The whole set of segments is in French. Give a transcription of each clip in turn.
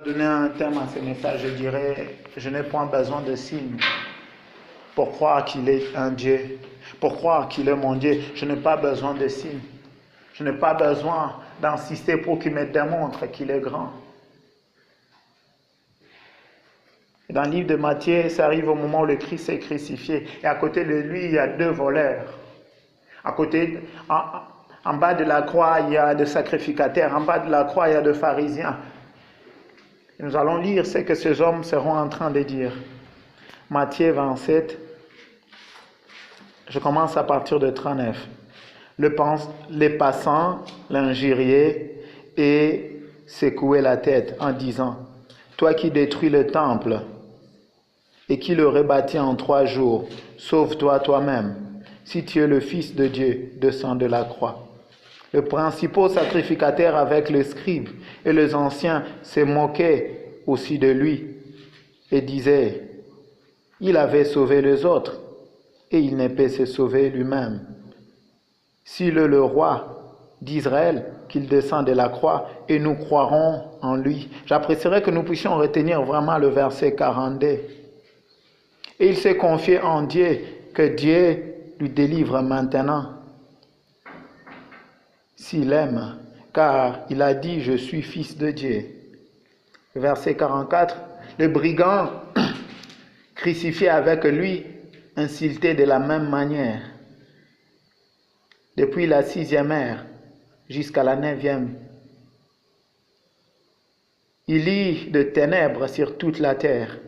Pour donner un thème à ce message, je dirais, je n'ai point besoin de signes pour croire qu'il est un Dieu, pour croire qu'il est mon Dieu. Je n'ai pas besoin de signes. Je n'ai pas besoin d'insister pour qu'il me démontre qu'il est grand. Dans le livre de Matthieu, ça arrive au moment où le Christ est crucifié. Et à côté de lui, il y a deux voleurs. À côté, en bas de la croix, il y a des sacrificataires. En bas de la croix, il y a des pharisiens. Et nous allons lire ce que ces hommes seront en train de dire. Matthieu 27, je commence à partir de 39. Les passants l'injuriaient et secouaient la tête en disant, « Toi qui détruis le temple et qui le rebâtis en 3 jours, sauve-toi toi-même. Si tu es le Fils de Dieu, descends de la croix. » Les principaux sacrificateurs avec les scribes et les anciens se moquaient aussi de lui et disaient, « Il avait sauvé les autres et il ne peut se sauver lui-même. S'il est le roi d'Israël, qu'il descend de la croix et nous croirons en lui. » J'apprécierais que nous puissions retenir vraiment le verset 42. Et il s'est confié en Dieu, que Dieu lui délivre maintenant, s'il aime, car il a dit, je suis fils de Dieu. Verset 44, les brigands crucifiés avec lui, insultés de la même manière, depuis la 6e heure jusqu'à la 9e. Il y a de ténèbres sur toute la terre.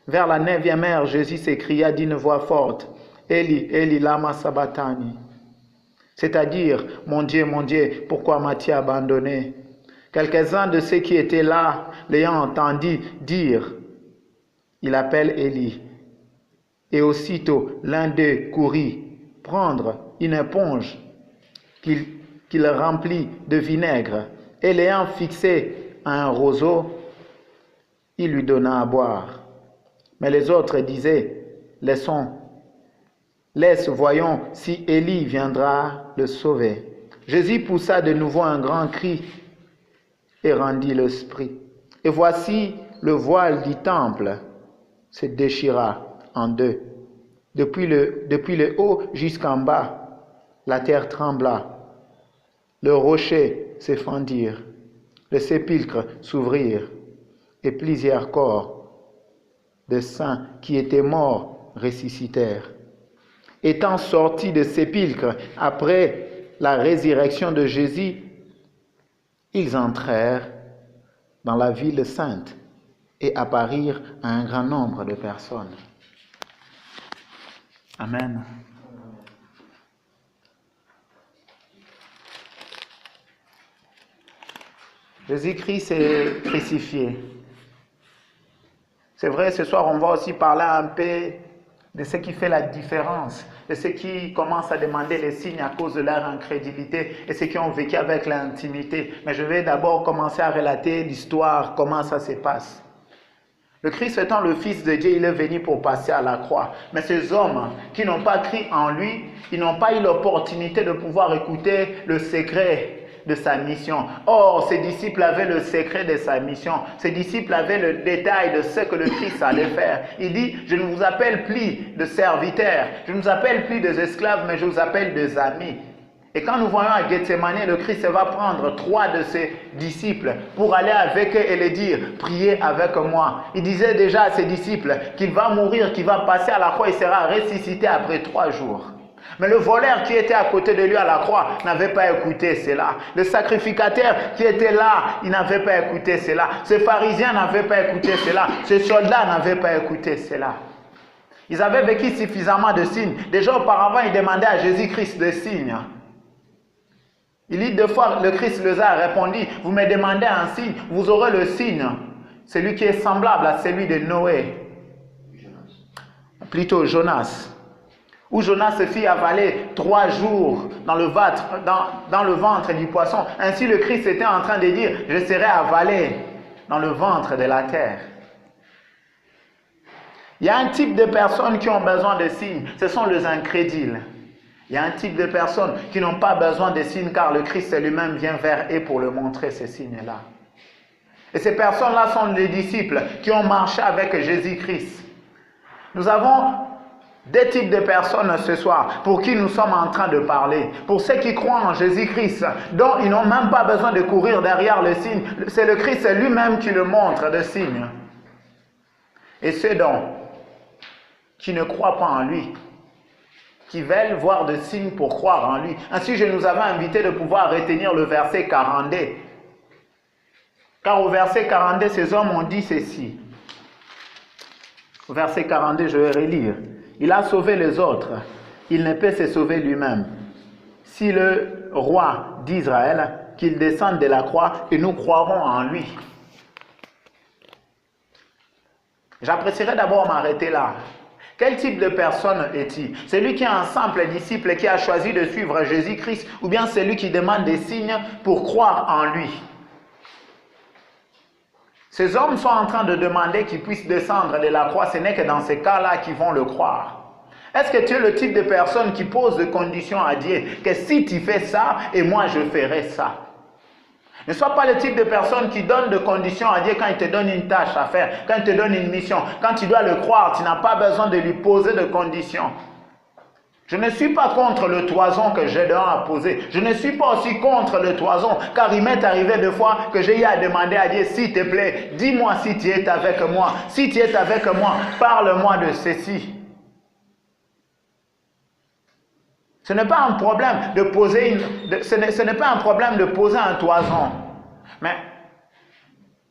Vers la 9e heure, Jésus s'écria d'une voix forte, Eli, Eli, lama sabachthani. C'est-à-dire, mon Dieu, pourquoi m'as-tu abandonné? Quelques-uns de ceux qui étaient là l'ayant entendu dire, il appelle Élie. Et aussitôt, l'un d'eux courut prendre une éponge qu'il remplit de vinaigre, et l'ayant fixé à un roseau, il lui donna à boire. Mais les autres disaient, laisse, voyons si Élie viendra le sauver. Jésus poussa de nouveau un grand cri et rendit l'esprit. Et voici le voile du temple se déchira en deux. Depuis le haut jusqu'en bas, la terre trembla. Le rocher se fendirent, les sépulcres s'ouvrirent, et plusieurs corps de saints qui étaient morts ressuscitèrent. Étant sortis des sépulcres après la résurrection de Jésus, ils entrèrent dans la ville sainte et apparurent à un grand nombre de personnes. Amen. Jésus-Christ est crucifié. C'est vrai, ce soir, on va aussi parler un peu de ce qui fait la différence, de ceux qui commencent à demander les signes à cause de leur incrédulité et ceux qui ont vécu avec l'intimité. Mais je vais d'abord commencer à relater l'histoire, comment ça se passe. Le Christ étant le Fils de Dieu, il est venu pour passer à la croix. Mais ces hommes qui n'ont pas cru en lui, ils n'ont pas eu l'opportunité de pouvoir écouter le secret de sa mission. Or, ses disciples avaient le secret de sa mission. Ses disciples avaient le détail de ce que le Christ allait faire. Il dit, je ne vous appelle plus de serviteurs, je ne vous appelle plus des esclaves, mais je vous appelle des amis. Et quand nous voyons à Gethsemane, le Christ va prendre 3 de ses disciples pour aller avec eux et les dire, priez avec moi. Il disait déjà à ses disciples qu'il va mourir, qu'il va passer à la croix, il sera ressuscité après 3 jours. Mais le voleur qui était à côté de lui à la croix n'avait pas écouté cela. Le sacrificateur qui était là, il n'avait pas écouté cela. Ces pharisiens n'avaient pas écouté cela. Ces soldats n'avaient pas écouté cela. Ils avaient vécu suffisamment de signes. Déjà auparavant, ils demandaient à Jésus-Christ des signes. Il dit 2 fois, le Christ leur a répondu, vous me demandez un signe, vous aurez le signe. Celui qui est semblable à celui de Noé. Plutôt Jonas. Où Jonas se fit avaler 3 jours dans le ventre du poisson. Ainsi le Christ était en train de dire, je serai avalé dans le ventre de la terre. Il y a un type de personnes qui ont besoin de signes, ce sont les incrédules. Il y a un type de personnes qui n'ont pas besoin de signes car le Christ lui-même vient vers eux pour leur montrer ces signes-là. Et ces personnes-là sont les disciples qui ont marché avec Jésus-Christ. Nous avons deux types de personnes ce soir pour qui nous sommes en train de parler. Pour ceux qui croient en Jésus-Christ, dont ils n'ont même pas besoin de courir derrière le signe. C'est le Christ lui-même qui le montre, le signe. Et ceux qui ne croient pas en lui, qui veulent voir des signes pour croire en lui. Ainsi, je nous avais invité de pouvoir retenir le verset 42. Car au verset 42, ces hommes ont dit ceci. Au verset 42, je vais relire. Il a sauvé les autres, il ne peut se sauver lui-même. Si le roi d'Israël, qu'il descende de la croix, et nous croirons en lui. J'apprécierais d'abord m'arrêter là. Quel type de personne est-il? Celui qui est un simple disciple qui a choisi de suivre Jésus-Christ, ou bien celui qui demande des signes pour croire en lui? Ces hommes sont en train de demander qu'ils puissent descendre de la croix. Ce n'est que dans ces cas-là qu'ils vont le croire. Est-ce que tu es le type de personne qui pose des conditions à Dieu, que si tu fais ça, et moi je ferai ça? Ne sois pas le type de personne qui donne des conditions à Dieu quand il te donne une tâche à faire, quand il te donne une mission. Quand tu dois le croire, tu n'as pas besoin de lui poser de conditions. Je ne suis pas contre le toison que j'ai à poser. Je ne suis pas aussi contre le toison, car il m'est arrivé deux fois que j'ai eu à demander à Dieu, s'il te plaît, dis-moi si tu es avec moi. Si tu es avec moi, parle-moi de ceci. Ce n'est pas un problème de poser ce n'est pas un problème de poser un toison. Mais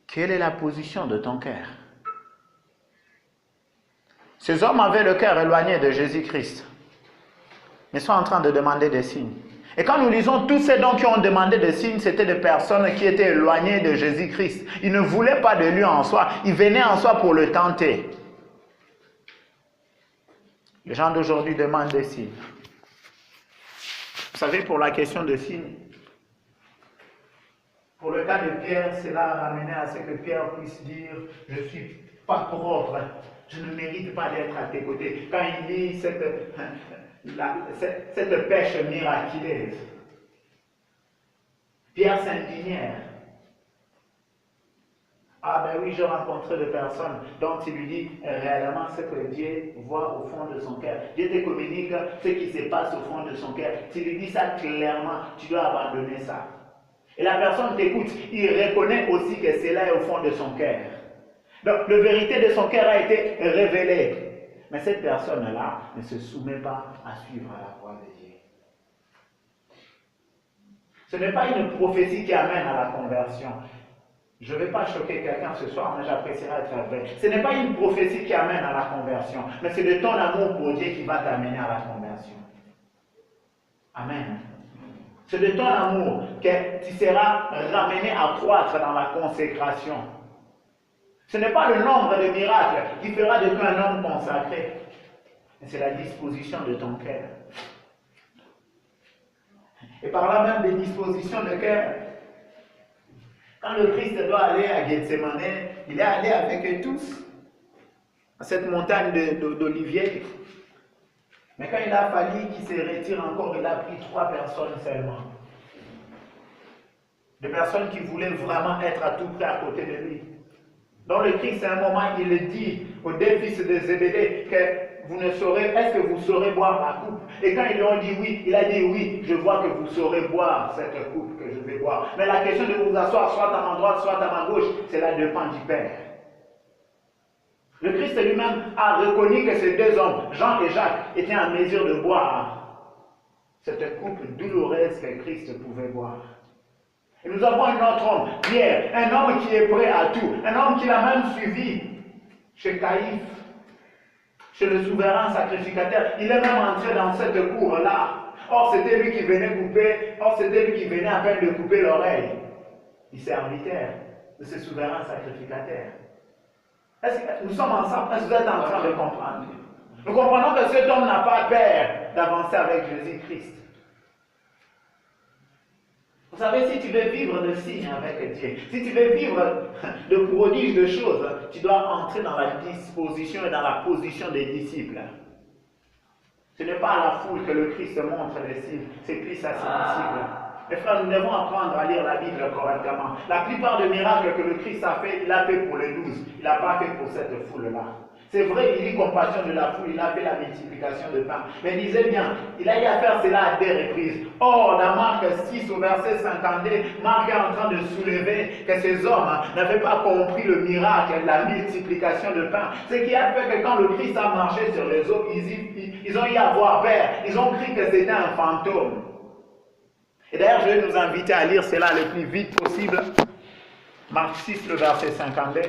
quelle est la position de ton cœur? Ces hommes avaient le cœur éloigné de Jésus-Christ. Ils sont en train de demander des signes. Et quand nous lisons tous ces dons qui ont demandé des signes, c'était des personnes qui étaient éloignées de Jésus-Christ. Ils ne voulaient pas de lui en soi. Ils venaient en soi pour le tenter. Les gens d'aujourd'hui demandent des signes. Vous savez, pour la question de signes, pour le cas de Pierre, cela a ramené à ce que Pierre puisse dire « Je ne suis pas propre, je ne mérite pas d'être à tes côtés ». Quand il lit cette pêche miraculeuse, Pierre s'indignait. Ah ben oui, j'ai rencontré des personnes dont il lui dit réellement ce que Dieu voit au fond de son cœur. Dieu te communique ce qui se passe au fond de son cœur. Tu lui dis ça clairement, tu dois abandonner ça. Et la personne t'écoute, il reconnaît aussi que cela est au fond de son cœur. Donc, la vérité de son cœur a été révélée. Mais cette personne-là ne se soumet pas à suivre la voie de Dieu. Ce n'est pas une prophétie qui amène à la conversion. Je ne vais pas choquer quelqu'un ce soir, mais j'apprécierais être vrai. Ce n'est pas une prophétie qui amène à la conversion, mais c'est de ton amour pour Dieu qui va t'amener à la conversion. Amen. C'est de ton amour que tu seras ramené à croître dans la consécration. Ce n'est pas le nombre de miracles qui fera de toi un homme consacré, mais c'est la disposition de ton cœur. Et par là même des dispositions de cœur, quand le Christ doit aller à Gethsemane, il est allé avec eux tous à cette montagne d'Olivier. Mais quand il a fallu qu'il se retire encore, il a pris 3 personnes seulement. Des personnes qui voulaient vraiment être à tout près à côté de lui. Dans le Christ, à un moment, il le dit aux 2 fils de Zébédée que vous ne saurez, est-ce que vous saurez boire la coupe? Et quand ils lui ont dit oui, il a dit oui, je vois que vous saurez boire cette coupe que je vais boire. Mais la question de vous asseoir soit à ma droite, soit à ma gauche, cela dépend du Père. Le Christ lui-même a reconnu que ces 2 hommes, Jean et Jacques, étaient en mesure de boire cette coupe douloureuse que Christ pouvait boire. Et nous avons un autre homme, Pierre, un homme qui est prêt à tout, un homme qui l'a même suivi chez Caïphe, chez le souverain sacrificateur. Il est même entré dans cette cour-là. Or, c'était lui qui venait à peine de couper l'oreille du serviteur de ce souverain sacrificateur. Est-ce que nous sommes ensemble? Est-ce que vous êtes en train de comprendre? Nous comprenons que cet homme n'a pas peur d'avancer avec Jésus-Christ. Vous savez, si tu veux vivre de signes avec Dieu, si tu veux vivre de prodiges de choses, tu dois entrer dans la disposition et dans la position des disciples. Ce n'est pas à la foule que le Christ montre les signes, c'est plus à ses disciples. Mes frères, nous devons apprendre à lire la Bible correctement. La plupart des miracles que le Christ a fait, il a fait pour les 12. Il n'a pas fait pour cette foule-là. C'est vrai, il eut compassion de la foule, il a fait la multiplication de pain. Mais lisez bien, il a eu à faire cela à des reprises. Or, dans Marc 6, au verset 52, Marc est en train de soulever que ces hommes n'avaient pas compris le miracle, la multiplication de pain. Ce qui a fait que quand le Christ a marché sur les eaux, ils ont eu à avoir peur. Ils ont cru que c'était un fantôme. Et d'ailleurs, je vais nous inviter à lire cela le plus vite possible. Marc 6, le verset 52.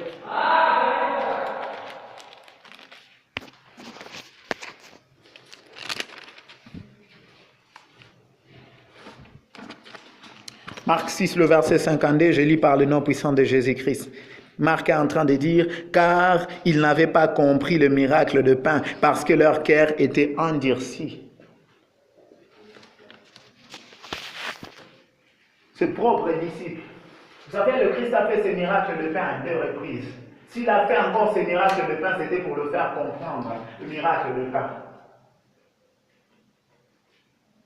Marc 6, le verset 52, je lis par le nom puissant de Jésus-Christ. Marc est en train de dire, car ils n'avaient pas compris le miracle de pain, parce que leur cœur était endurci. Ses propres disciples. Vous savez, le Christ a fait ces miracles de pain à 2 reprises. S'il a fait encore ces miracles de pain, c'était pour le faire comprendre, le miracle de pain.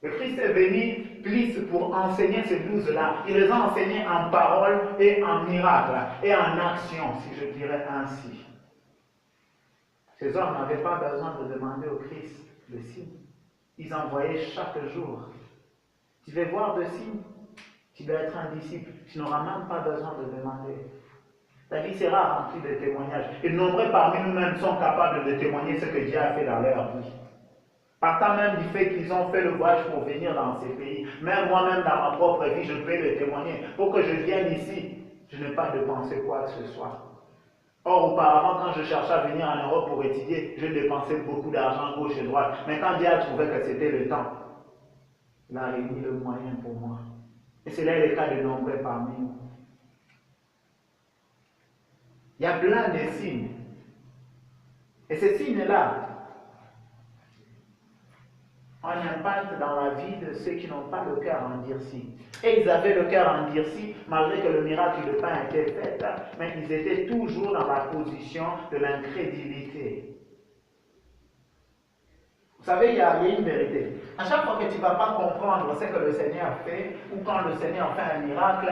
Le Christ est venu plus pour enseigner ces 12-là. Il les a enseignés en parole et en miracle et en action, si je dirais ainsi. Ces hommes n'avaient pas besoin de demander au Christ le signe. Ils envoyaient chaque jour. Tu veux voir de signes? Tu dois être un disciple. Tu n'auras même pas besoin de demander. Ta vie sera remplie de témoignages. Et nombreux parmi nous-mêmes sont capables de témoigner ce que Dieu a fait dans leur vie. Partant même du fait qu'ils ont fait le voyage pour venir dans ces pays. Même moi-même, dans ma propre vie, je peux le témoigner. Pour que je vienne ici, je n'ai pas dépensé quoi que ce soit. Or, auparavant, quand je cherchais à venir en Europe pour étudier, je dépensais beaucoup d'argent gauche et droite. Mais quand Dieu a trouvé que c'était le temps, il a réuni le moyen pour moi. Et c'est là le cas de nombreux parmi nous. Il y a plein de signes. Et ces signes-là, on impacte dans la vie de ceux qui n'ont pas le cœur endurci. Et ils avaient le cœur endurci, malgré que le miracle de pain était fait, mais ils étaient toujours dans la position de l'incrédulité. Vous savez, il y a une vérité. À chaque fois que tu ne vas pas comprendre ce que le Seigneur fait, ou quand le Seigneur fait un miracle,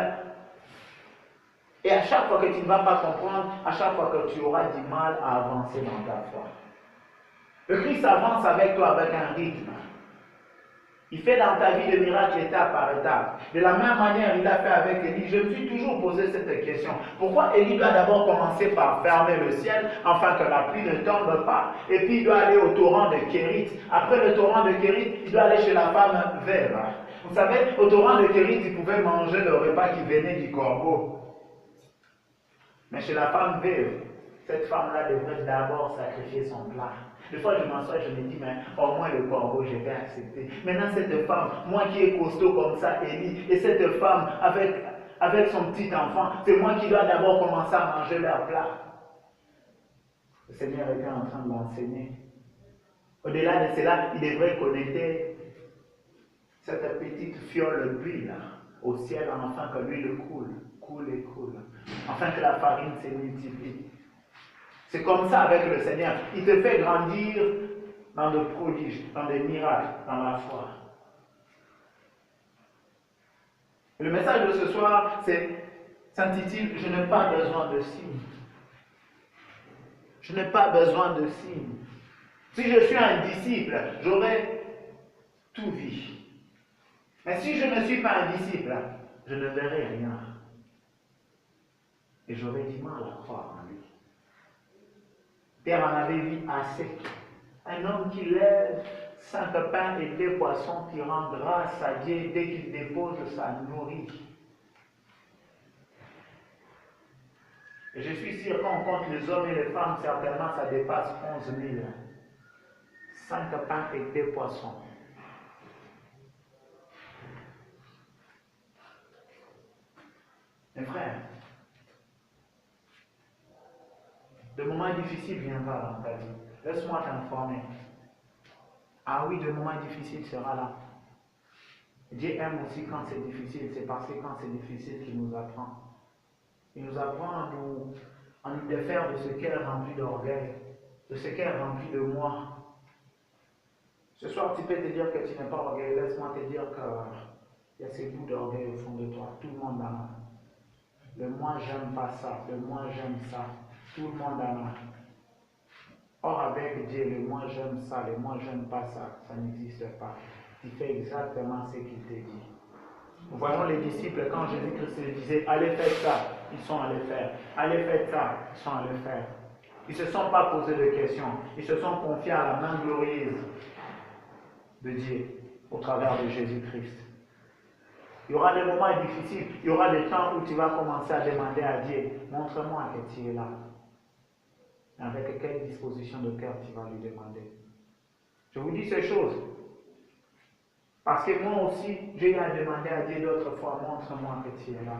et à chaque fois que tu ne vas pas comprendre, à chaque fois que tu auras du mal à avancer dans ta foi. Le Christ avance avec toi avec un rythme. Il fait dans ta vie des miracles étape par étape. De la même manière, il a fait avec Élie. Je me suis toujours posé cette question. Pourquoi Élie doit d'abord commencer par fermer le ciel, afin que la pluie ne tombe pas, et puis il doit aller au torrent de Kérit. Après le torrent de Kérit, il doit aller chez la femme veuve. Vous savez, au torrent de Kérit, il pouvait manger le repas qui venait du corbeau. Mais chez la femme veuve, cette femme-là devrait d'abord sacrifier son plat. Des fois, je m'assois et je me dis, mais au moins le corbeau, je vais accepter. Maintenant, cette femme, moi qui est costaud comme ça, Élie, et cette femme avec son petit enfant, c'est moi qui dois d'abord commencer à manger leur plat. Le Seigneur était en train de l'enseigner. Au-delà de cela, il devrait connecter cette petite fiole d'huile au ciel, afin que l'huile coule, afin que la farine se multiplie. C'est comme ça avec le Seigneur. Il te fait grandir dans des prodiges, dans des miracles, dans la foi. Le message de ce soir, s'intitule « Je n'ai pas besoin de signes ». Je n'ai pas besoin de signes. Si je suis un disciple, j'aurai tout vu. Mais si je ne suis pas un disciple, je ne verrai rien. Et j'aurai du mal à croire en lui. Pierre en avait vu assez. Un homme qui lève 5 pains et 2 poissons qui rend grâce à Dieu dès qu'il dépose sa nourriture. Et je suis sûr qu'on compte les hommes et les femmes, certainement ça dépasse 11 000. 5 pains et 2 poissons. Mes frères, le moment difficile viendra dans ta vie. Laisse-moi t'informer. Ah oui, le moment difficile sera là. Dieu aime aussi quand c'est difficile. C'est parce que quand c'est difficile qu'il nous apprend. Il nous apprend à nous défaire de ce cœur rempli d'orgueil, de ce cœur rempli de moi. Ce soir, tu peux te dire que tu n'es pas orgueilleux. Laisse-moi te dire que Il y a ces bouts d'orgueil au fond de toi. Tout le monde en a. Le moi, j'aime pas ça. Le moi, j'aime ça. Tout le monde en a. Or, avec Dieu, le moi, j'aime ça. Le moi, j'aime pas ça. Ça n'existe pas. Il fait exactement ce qu'il te dit. Nous voyons les disciples, quand Jésus-Christ disait, allez faire ça, ils sont allés faire. Allez faire ça, ils sont allés faire. Ils ne se sont pas posé de questions. Ils se sont confiés à la main glorieuse de Dieu au travers de Jésus-Christ. Il y aura des moments difficiles. Il y aura des temps où tu vas commencer à demander à Dieu, montre-moi que tu es là. Et avec quelle disposition de cœur tu vas lui demander. Je vous dis ces choses. Parce que moi aussi, j'ai eu à demander à Dieu d'autres fois, montre-moi que tu es là.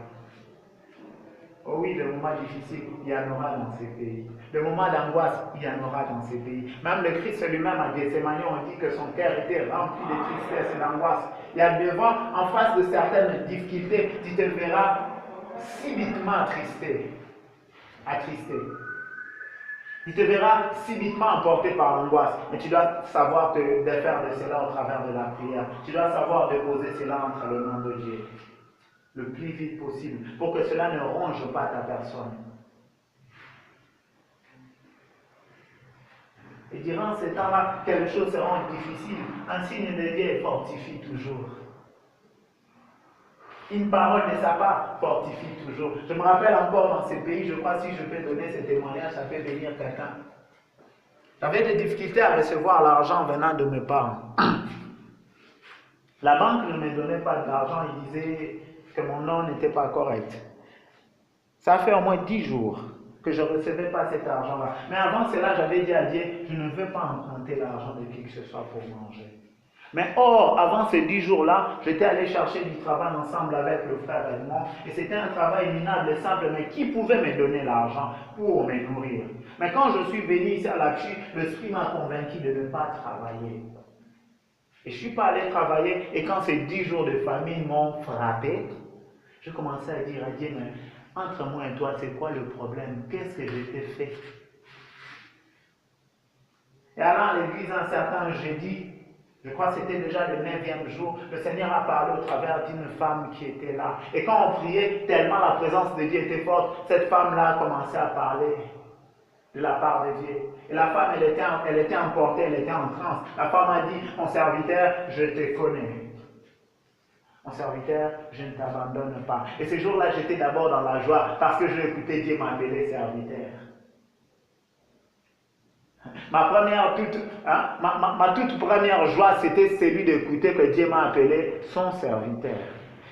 Oh oui, des moments difficiles, il y en aura dans ces pays. Des moments d'angoisse, il y en aura dans ces pays. Même le Christ lui-même à Gethsémani, on dit que son cœur était rempli de tristesse et d'angoisse. Il y a devant, en face de certaines difficultés, tu te verras subitement attristé. Tu te verras subitement emporté par l'angoisse. Mais tu dois savoir te défaire de cela au travers de la prière. Tu dois savoir déposer cela entre les mains de Dieu. Le plus vite possible, pour que cela ne ronge pas ta personne. Et durant ces temps-là, quelque chose se rend difficile. Un signe de Dieu fortifie toujours. Une parole de sa part fortifie toujours. Je me rappelle encore dans ces pays, je crois, si je peux donner ce témoignage, ça fait venir quelqu'un. J'avais des difficultés à recevoir l'argent venant de mes parents. La banque ne me donnait pas d'argent, il disait que mon nom n'était pas correct. Ça fait au moins 10 jours que je ne recevais pas cet argent-là. Mais avant cela, j'avais dit à Dieu, je ne veux pas emprunter l'argent de qui que ce soit pour manger. Mais or, avant ces 10 jours-là, j'étais allé chercher du travail ensemble avec le frère Edmond. Et c'était un travail minable et simple, mais qui pouvait me donner l'argent pour me nourrir? Mais quand je suis venu ici à l'Apchi, l'Esprit m'a convaincu de ne pas travailler. Et je ne suis pas allé travailler, et quand ces 10 jours de famine m'ont frappé, je commençais à dire à Dieu, mais entre moi et toi, c'est quoi le problème? Qu'est-ce que je t'ai fait? Et alors à l'église, un certain jeudi, je crois que c'était déjà le 9e jour, le Seigneur a parlé au travers d'une femme qui était là. Et quand on priait, tellement la présence de Dieu était forte, cette femme-là a commencé à parler de la part de Dieu. Et la femme, elle était emportée, elle était en transe. La femme a dit, mon serviteur, je te connais. Mon serviteur, je ne t'abandonne pas. Et ce jour-là, j'étais d'abord dans la joie parce que j'ai écouté Dieu m'appeler serviteur. Ma toute première joie, c'était celui d'écouter que Dieu m'a appelé son serviteur.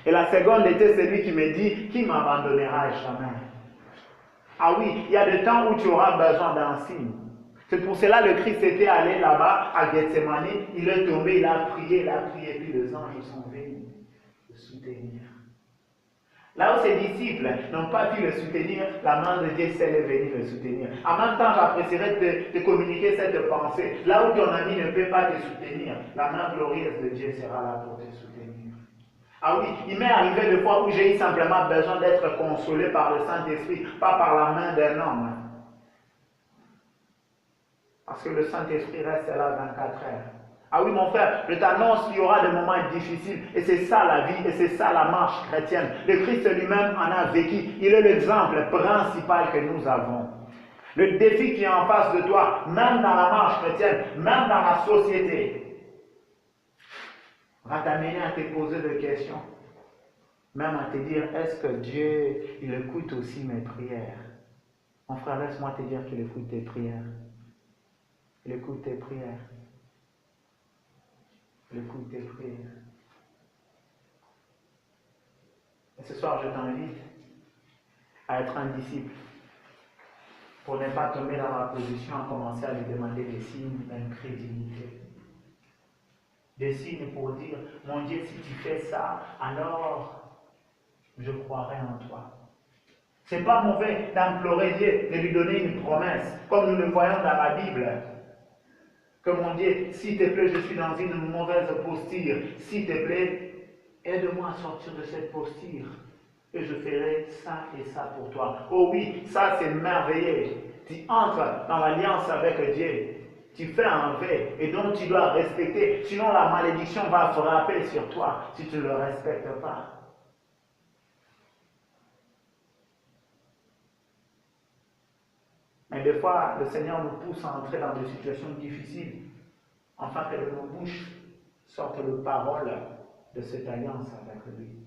Et la seconde était celui qui me dit, qui m'abandonnera jamais. Ah oui, il y a des temps où tu auras besoin d'un signe. C'est pour cela que le Christ était allé là-bas à Gethsémani, il est tombé, il a prié, et puis les anges sont venus le soutenir. Là où ses disciples n'ont pas pu le soutenir, la main de Dieu est venue le soutenir. En même temps, j'apprécierais de te communiquer cette pensée. Là où ton ami ne peut pas te soutenir, la main glorieuse de Dieu sera là pour te soutenir. Ah oui, il m'est arrivé des fois où j'ai eu simplement besoin d'être consolé par le Saint-Esprit, pas par la main d'un homme. Parce que le Saint-Esprit reste là 24 heures. Ah oui, mon frère, je t'annonce qu'il y aura des moments difficiles. Et c'est ça la vie, et c'est ça la marche chrétienne. Le Christ lui-même en a vécu. Il est l'exemple principal que nous avons. Le défi qui est en face de toi, même dans la marche chrétienne, même dans la société, va t'amener à te poser des questions. Même à te dire, est-ce que Dieu, il écoute aussi mes prières? Mon frère, laisse-moi te dire qu'il écoute tes prières. Il écoute tes prières. Il écoute tes prières. Et ce soir, je t'invite à être un disciple pour ne pas tomber dans la position à commencer à lui demander des signes d'incrédulité. Des signes pour dire, mon Dieu, si tu fais ça, alors je croirai en toi. Ce n'est pas mauvais d'implorer Dieu, de lui donner une promesse, comme nous le voyons dans la Bible. Que mon Dieu, s'il te plaît, je suis dans une mauvaise posture. S'il te plaît, aide-moi à sortir de cette posture. Et je ferai ça et ça pour toi. Oh oui, ça c'est merveilleux. Tu entres dans l'alliance avec Dieu. tu fais un V et donc tu dois respecter, sinon la malédiction va frapper sur toi si tu ne le respectes pas. Mais des fois, le Seigneur nous pousse à entrer dans des situations difficiles, afin que de nos bouches sortent les paroles de cette alliance avec lui,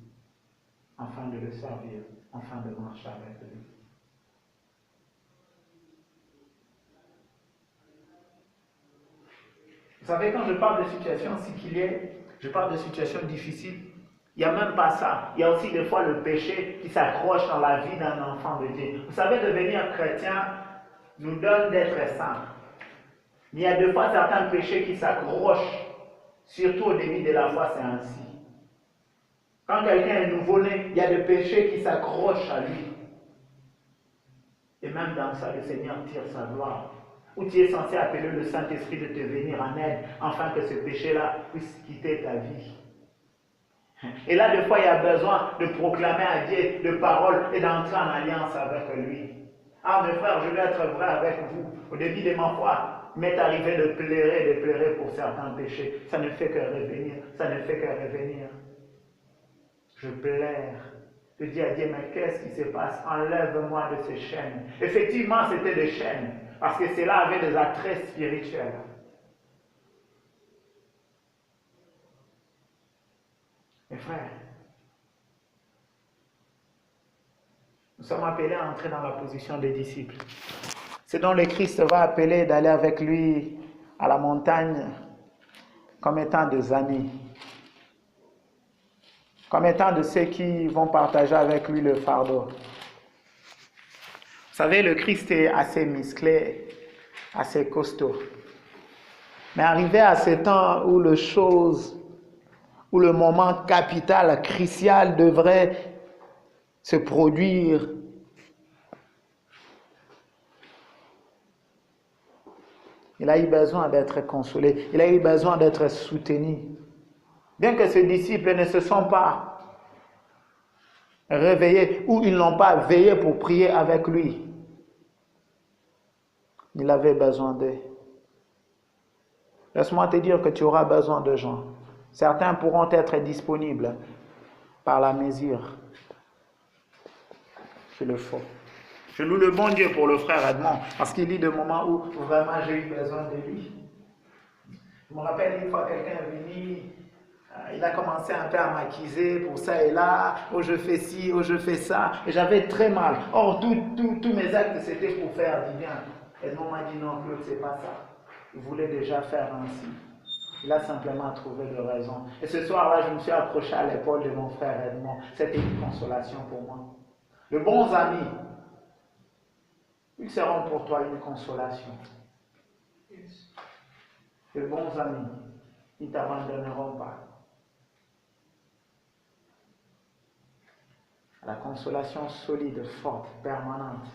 afin de le servir, afin de marcher avec lui. Vous savez, quand je parle de situations séculières, je parle de situations difficiles. Il n'y a même pas ça. Il y a aussi des fois le péché qui s'accroche dans la vie d'un enfant de Dieu. Vous savez, devenir chrétien nous donne d'être saints. Mais il y a des fois certains péchés qui s'accrochent, surtout au début de la foi, c'est ainsi. Quand quelqu'un est nouveau-né, il y a des péchés qui s'accrochent à lui. Et même dans ça, le Seigneur tire sa gloire. Où tu es censé appeler le Saint-Esprit de te venir en aide, afin que ce péché-là puisse quitter ta vie. Et là, des fois, il y a besoin de proclamer à Dieu de paroles et d'entrer en alliance avec lui. Ah, mes frères, je vais être vrai avec vous. Au début de ma foi, il m'est arrivé de pleurer pour certains péchés. Ça ne fait que revenir, ça ne fait que revenir. Je pleure. Je dis à Dieu, mais qu'est-ce qui se passe? Enlève-moi de ces chaînes. Effectivement, c'était des chaînes, parce que cela avait des attraits spirituels. Mes frères, nous sommes appelés à entrer dans la position des disciples. C'est dont le Christ va appeler d'aller avec lui à la montagne comme étant des amis, comme étant de ceux qui vont partager avec lui le fardeau. Vous savez, le Christ est assez musclé, assez costaud. Mais arrivé à ce temps où où le moment capital, crucial devrait se produire, il a eu besoin d'être consolé, il a eu besoin d'être soutenu. Bien que ses disciples ne se sont pas réveillés ou ils n'ont pas veillé pour prier avec lui, il avait besoin d'eux. Laisse-moi te dire que tu auras besoin de gens. Certains pourront être disponibles par la mesure qu'il le faut. Je loue le bon Dieu pour le frère Edmond, parce qu'il y a des moments où vraiment j'ai eu besoin de lui. Je me rappelle une fois quelqu'un est venu, il a commencé un peu à m'accuser pour ça et là, oh je fais ci, oh je fais ça, et j'avais très mal. Or, tous mes actes c'était pour faire du bien. Edmond m'a dit non, Claude, c'est pas ça. Il voulait déjà faire ainsi. Il a simplement trouvé de raison. Et ce soir-là, je me suis approché à l'épaule de mon frère Edmond. C'était une consolation pour moi. De bons amis, ils seront pour toi une consolation. De bons amis, ils ne t'abandonneront pas. La consolation solide, forte, permanente,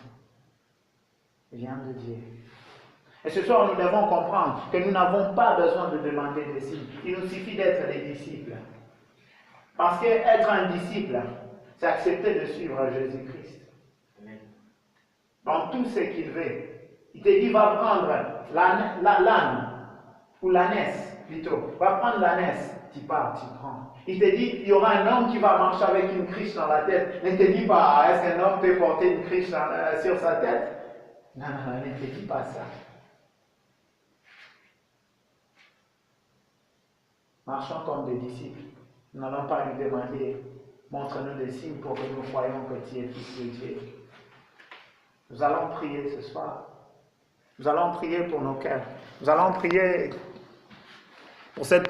vient de Dieu. Et ce soir, nous devons comprendre que nous n'avons pas besoin de demander des signes. Il nous suffit d'être des disciples. Parce qu'être un disciple, c'est accepter de suivre Jésus-Christ. Dans tout ce qu'il veut. Il te dit, va prendre l'âne, ou l'ânesse plutôt. Va prendre l'ânesse, tu pars, tu prends. Il te dit, il y aura un homme qui va marcher avec une criche dans la tête. Ne te dis pas, est-ce qu'un homme peut porter une criche sur sa tête? Non, ne te dis pas ça. Marchons comme des disciples. Nous n'allons pas lui demander, montre-nous des signes pour que nous croyions que tu es fils de Dieu. Nous allons prier ce soir. Nous allons prier pour nos cœurs. Nous allons prier pour cette